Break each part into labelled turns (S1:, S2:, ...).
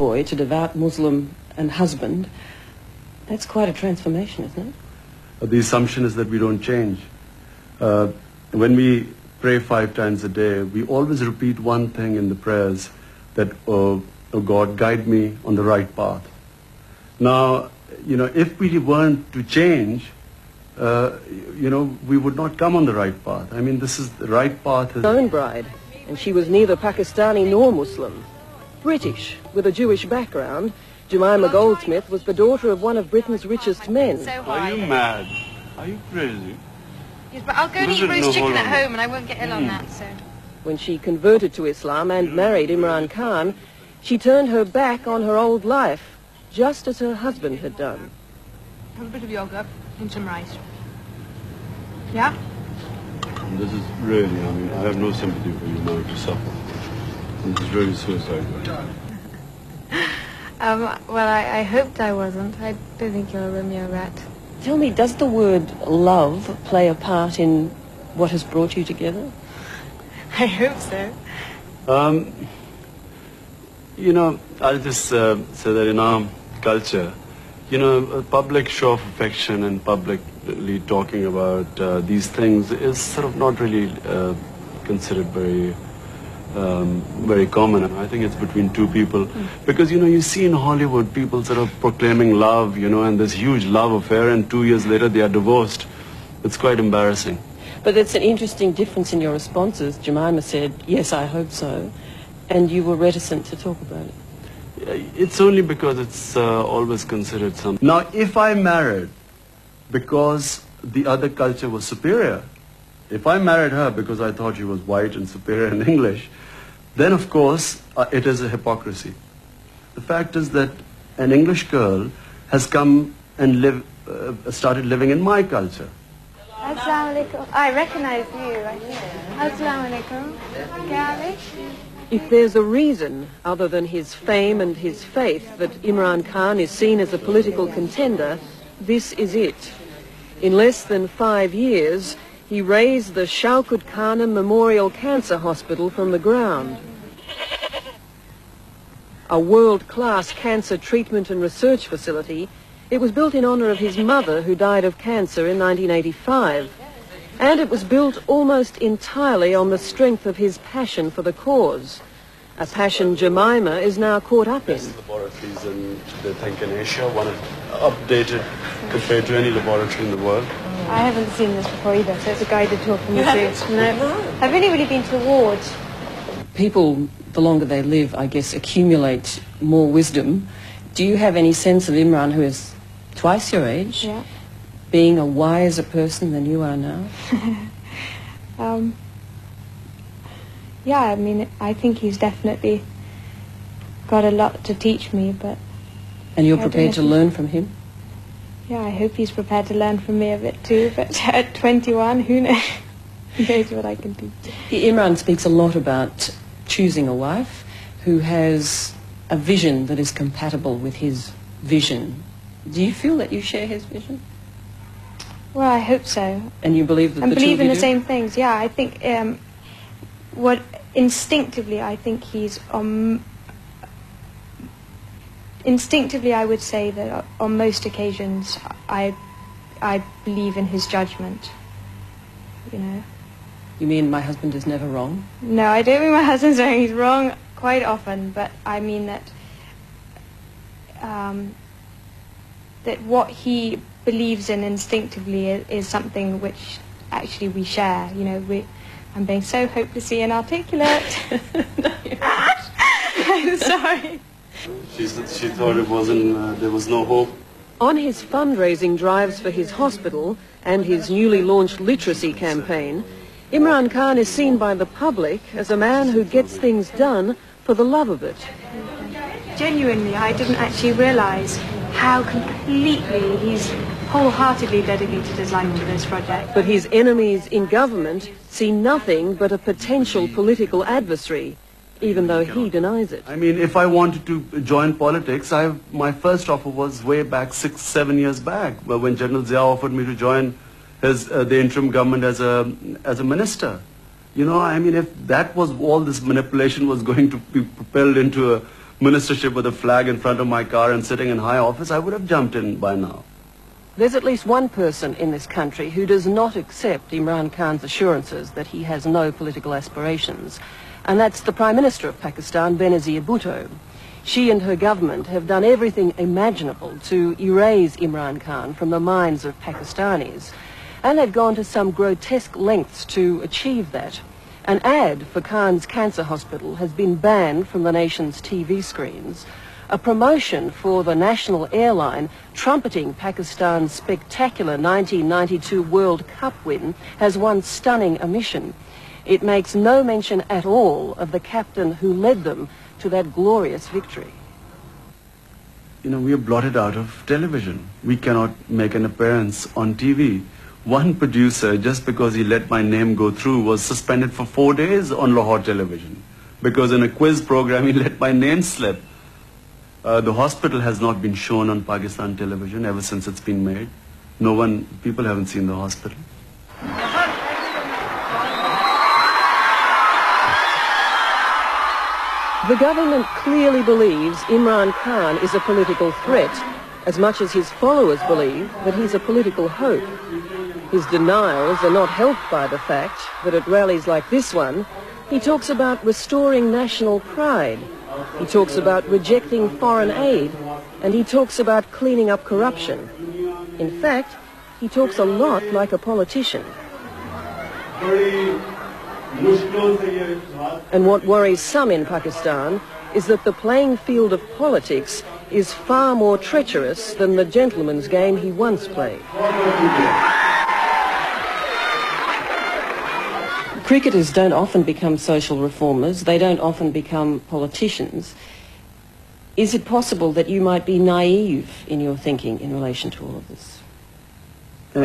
S1: boy to devout Muslim and husband. That's quite a transformation, isn't it?
S2: The assumption is that we don't change. When we pray 5 times a day, we always repeat one thing in the prayers, that, oh God, guide me on the right path. Now, if we weren't to change, we would not come on the right path. I mean, this is the right path.
S1: His own bride, and she was neither Pakistani nor Muslim. British, with a Jewish background, Jemima Goldsmith was the daughter of one of Britain's richest men.
S2: Are you mad? Are you crazy?
S3: Yes, but I'll go and eat roast chicken at home and I won't get ill on that, so...
S1: When she converted to Islam and married Imran Khan, she turned her back on her old life, just as her husband had done.
S3: Have a bit of yogurt and some rice. Yeah?
S2: This is really, I have no sympathy for you now to suffer. This is really suicidal.
S3: Well, I hoped I wasn't. I don't think you're a Romeo rat.
S1: Tell me, does the word love play a part in what has brought you together?
S3: I hope so.
S2: I'll just say that in our culture, a public show of affection and publicly talking about these things is sort of not really considered very common. I think it's between two people. Because, you see in Hollywood people sort of proclaiming love, and this huge love affair, and 2 years later they are divorced. It's quite embarrassing.
S1: But it's an interesting difference in your responses. Jemima said, yes, I hope so, and you were reticent to talk about it.
S2: It's only because it's always considered something. Now, if I married because the other culture was superior, if I married her because I thought she was white and superior in English, then of course it is a hypocrisy. The fact is that an English girl has come and started living in my culture.
S4: Assalamu alaikum. I recognize you. Assalamu alaikum. Kya
S1: If there's a reason, other than his fame and his faith, that Imran Khan is seen as a political contender, this is it. In less than 5 years, he raised the Shaukat Khanum Memorial Cancer Hospital from the ground. A world-class cancer treatment and research facility, it was built in honour of his mother, who died of cancer in 1985. And it was built almost entirely on the strength of his passion for the cause. A passion Jemima is now caught up in.
S2: Laboratories in, they think, in Asia, one is updated compared to any laboratory in the world.
S4: I haven't seen this before either, so it's a guided tour for me too. No, I've only really been to the wards.
S1: People, the longer they live, I guess, accumulate more wisdom. Do you have any sense of Imran, who is twice your age, being a wiser person than you are now?
S4: Yeah, I mean, I think he's definitely got a lot to teach me, but...
S1: And you're prepared to learn from him?
S4: Yeah, I hope he's prepared to learn from me a bit too, but at 21, who knows? Who knows what I can teach.
S1: Imran speaks a lot about choosing a wife who has a vision that is compatible with his vision. Do you feel that you share his vision?
S4: Well, I hope so.
S1: And you believe that
S4: and
S1: the two of you
S4: believe in the
S1: do?
S4: same things, yeah. I think instinctively, I think he's instinctively, I would say that on most occasions I believe in his judgment,
S1: You mean my husband is never wrong?
S4: No, I don't mean my husband's wrong. He's wrong quite often, but I mean that that what he believes in instinctively is something which actually we share. I'm being so hopelessly inarticulate.
S1: No, you're not.
S4: I'm sorry.
S2: She thought it wasn't, there was no hope.
S1: On his fundraising drives for his hospital and his newly launched literacy campaign, Imran Khan is seen by the public as a man who gets things done for the love of it.
S4: Genuinely, I didn't actually realise how completely he's wholeheartedly dedicated his life to this project.
S1: But his enemies in government see nothing but a potential political adversary, even though he denies it.
S2: I mean, if I wanted to join politics, my first offer was way back 6-7 years back, when General Zia offered me to join the interim government as a minister. I mean, if that was all this manipulation was going to be propelled into a ministership with a flag in front of my car and sitting in high office, I would have jumped in by now.
S1: There's at least one person in this country who does not accept Imran Khan's assurances that he has no political aspirations, and that's the Prime Minister of Pakistan, Benazir Bhutto. She and her government have done everything imaginable to erase Imran Khan from the minds of Pakistanis, and they've gone to some grotesque lengths to achieve that. An ad for Khan's cancer hospital has been banned from the nation's TV screens. A promotion for the national airline trumpeting Pakistan's spectacular 1992 World Cup win has one stunning omission. It makes no mention at all of the captain who led them to that glorious victory.
S2: You know, we are blotted out of television. We cannot make an appearance on TV. One producer, just because he let my name go through, was suspended for 4 days on Lahore television because in a quiz program he let my name slip. The hospital has not been shown on Pakistan television ever since it's been made. People haven't seen the hospital.
S1: The government clearly believes Imran Khan is a political threat, as much as his followers believe that he's a political hope. His denials are not helped by the fact that at rallies like this one, he talks about restoring national pride. He talks about rejecting foreign aid, and he talks about cleaning up corruption. In fact, he talks a lot like a politician. And what worries some in Pakistan is that the playing field of politics is far more treacherous than the gentleman's game he once played. Cricketers don't often become social reformers. They don't often become politicians. Is it possible that you might be naive in your thinking in relation to all of this?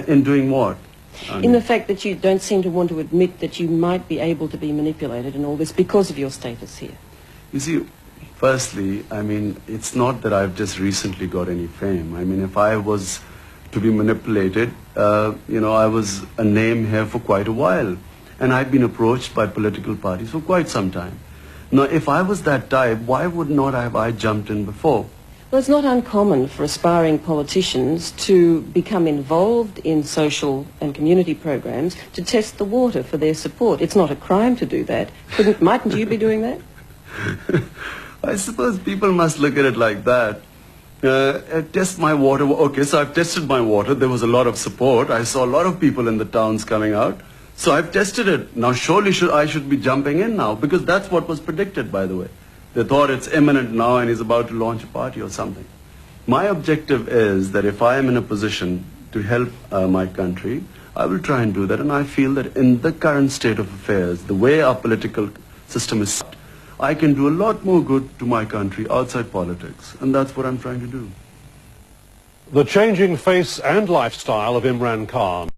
S2: In doing what?
S1: In the fact that you don't seem to want to admit that you might be able to be manipulated in all this because of your status here.
S2: You see, firstly, I mean, it's not that I've just recently got any fame. I mean, if I was to be manipulated, I was a name here for quite a while. And I've been approached by political parties for quite some time. Now, if I was that type, why would not have I jumped in before?
S1: Well, it's not uncommon for aspiring politicians to become involved in social and community programs to test the water for their support. It's not a crime to do that. Mightn't you be doing that?
S2: I suppose people must look at it like that. Test my water. Okay, so I've tested my water. There was a lot of support. I saw a lot of people in the towns coming out. So I've tested it. Now surely I should be jumping in now, because that's what was predicted, by the way. They thought it's imminent now and he's about to launch a party or something. My objective is that if I am in a position to help my country, I will try and do that. And I feel that in the current state of affairs, the way our political system is set, I can do a lot more good to my country outside politics. And that's what I'm trying to do.
S5: The changing face and lifestyle of Imran Khan.